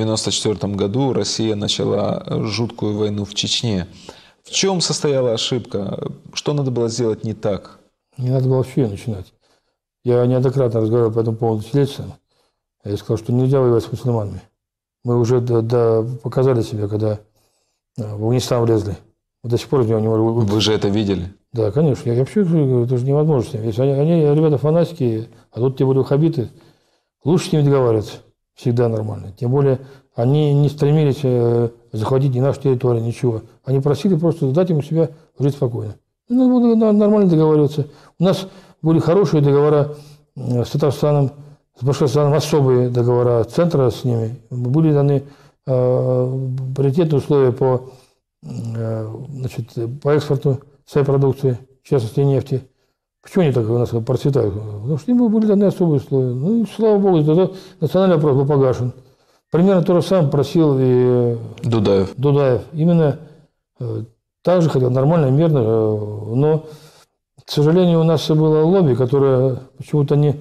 1994 году Россия начала жуткую войну в Чечне. В чем состояла ошибка? Что надо было сделать не так? Не надо было вообще начинать. Я неоднократно разговаривал по этому поводу с Ельциным. Я сказал, что нельзя воевать с мусульманами. Мы уже показали себя, когда в Афганистан влезли. До сих пор из него не можем выйти. Вы же это видели? Да, конечно. Я вообще говорю, это же невозможно с ними. Если они ребята фанатики, а тут те были ваххабиты, лучше с ними договариваться. Всегда нормально. Тем более, они не стремились захватить ни нашу территорию, ничего. Они просили просто дать им у себя жить спокойно. Ну, нормально договариваться. У нас были хорошие договора с Татарстаном, с Башкортостаном, особые договора центра с ними. Были даны приоритетные условия по экспорту своей продукции, в частности нефти. Почему они так у нас процветают? Потому что им были даны особые условия. Ну и слава богу, тогда национальный вопрос был погашен. Примерно то же самое просил и Дудаев. Именно так же хотел, нормально, мирно, но, к сожалению, у нас было лобби, которое почему-то не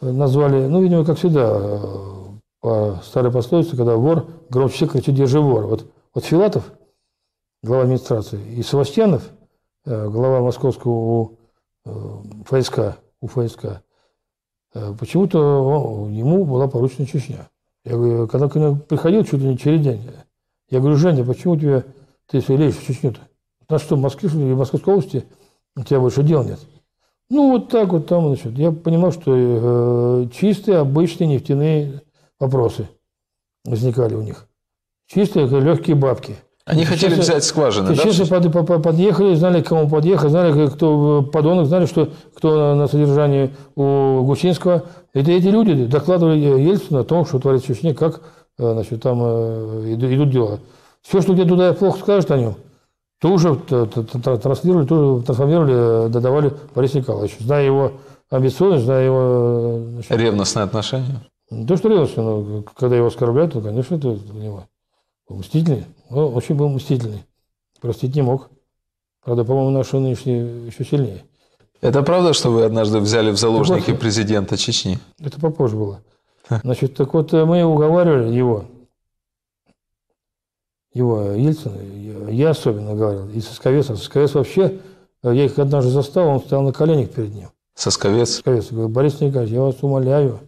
назвали, ну, видимо, как всегда, по старой пословице, когда вор громче всех кричит «держи вор». Вот Филатов, глава администрации, и Севастьянов, глава московского ФСК, почему-то ему была поручена Чечня. Я говорю, когда к нему приходил чуть ли не через день, я говорю: Женя, почему ты если лезешь в Чечню-то? На что, в Москве, что ли, в Московской области у тебя больше дел нет? Ну, вот так вот там, значит. Я понимал, что чистые, обычные нефтяные вопросы возникали у них. Чистые, легкие бабки. Они хотели взять скважины, да? Честно подъехали, знали, к кому подъехать, знали, кто подонок, знали, кто на содержании у Гусинского. Эти люди докладывали Ельцину о том, что творится в Чечне, как значит, там идут дела. Все, что где туда плохо скажет о нем, то уже транслировали, тоже трансформировали, додавали Борису Николаевичу. Зная его амбициозность, зная его... Значит, ревностное отношение? Не то, что ревностное, но когда его оскорбляют, то, конечно, это для него мстительный. Он очень был мстительный. Простить не мог. Правда, по-моему, наши нынешние еще сильнее. Это правда, что вы однажды взяли в заложники президента Чечни? Это попозже было. Значит, так вот, мы уговаривали его, Ельцина, я особенно говорил, и Сосковец. Сосковец вообще, я их однажды застал, он стоял на коленях перед ним. Сосковец? Сосковец. Говорит: Борис Николаевич, я вас умоляю,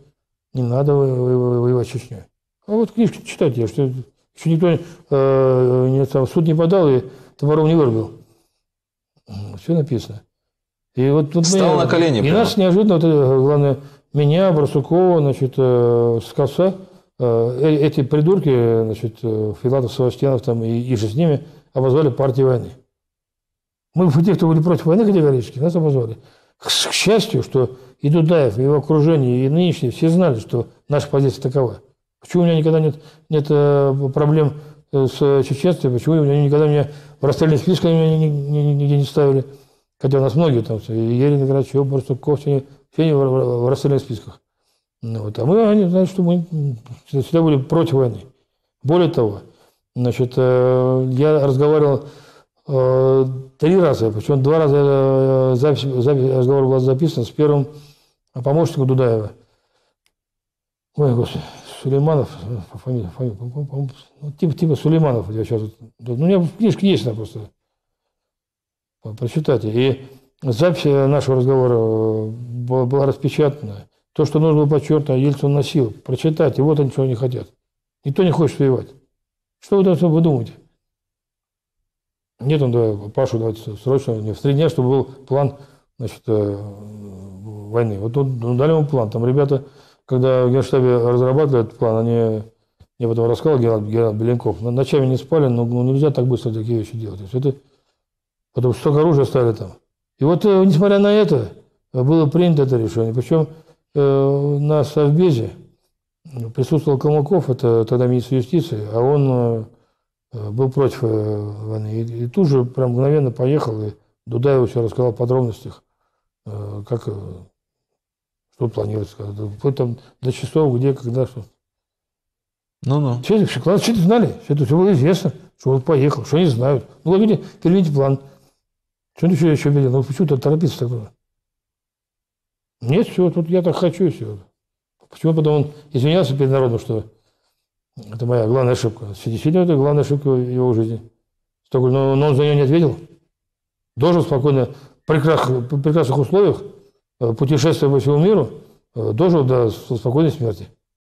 не надо воевать Чечню. А вот книжки читайте, что еще никто в суд не подал и топором не вырубил. Все написано. И вот тут стал на колени. И нас неожиданно, главное, меня, Барсукова, значит, Сосковца, эти придурки, значит, Филатов, Севастьянов там и же с ними обозвали партией войны. Мы, те, кто были против войны категорически, нас обозвали. К счастью, что и Дудаев, и его окружение, и нынешние все знали, что наша позиция такова. Почему у меня никогда нет проблем с чеченцами, почему меня в расстрельных списках нигде не ставили. Хотя у нас многие там, и Ерин, Грачев, Барсуков, все они в расстрельных списках. Вот. А они знают, что мы всегда были против войны. Более того, значит, я разговаривал 3 раза, причем 2 раза запись разговора была записана с первым помощником Дудаева. Ой, господи, Сулейманов, фамилия, типа Сулейманов. Я сейчас, у меня в книжке есть, она просто. Прочитайте. И запись нашего разговора была распечатана. То, что нужно было подчеркнуть, Ельцин носил. Прочитайте. Вот они чего не хотят. Никто не хочет воевать. Что вы думаете? Нет, Пашу давайте срочно, в 3 дня, чтобы был план, значит, войны. Вот дали ему план. Там ребята, когда в Генштабе разрабатывали этот план, я потом рассказал, генерал Беленков, ночами не спали, но нельзя так быстро такие вещи делать. Потом столько оружия ставили там. И вот, несмотря на это, было принято это решение. Причем на Совбезе присутствовал Калмыков, это тогда министр юстиции, а он был против войны. И тут же прям мгновенно поехал, и Дудаеву все рассказал в подробностях, что планируется. Вплоть там до часов, где, когда, что. Ну-ну. Все знали, все было известно, что он поехал, что они знают. Ну, говорите, переведите план. Что ты еще видел? Ну, почему-то торопиться так было. Нет, все, тут я так хочу, и все. Почему потом он извинялся перед народом, что Это моя главная ошибка. Действительно, это главная ошибка в его жизни. Но он за нее не ответил. Должен спокойно, в прекрасных условиях, путешествуя по всему миру, дожил до спокойной смерти.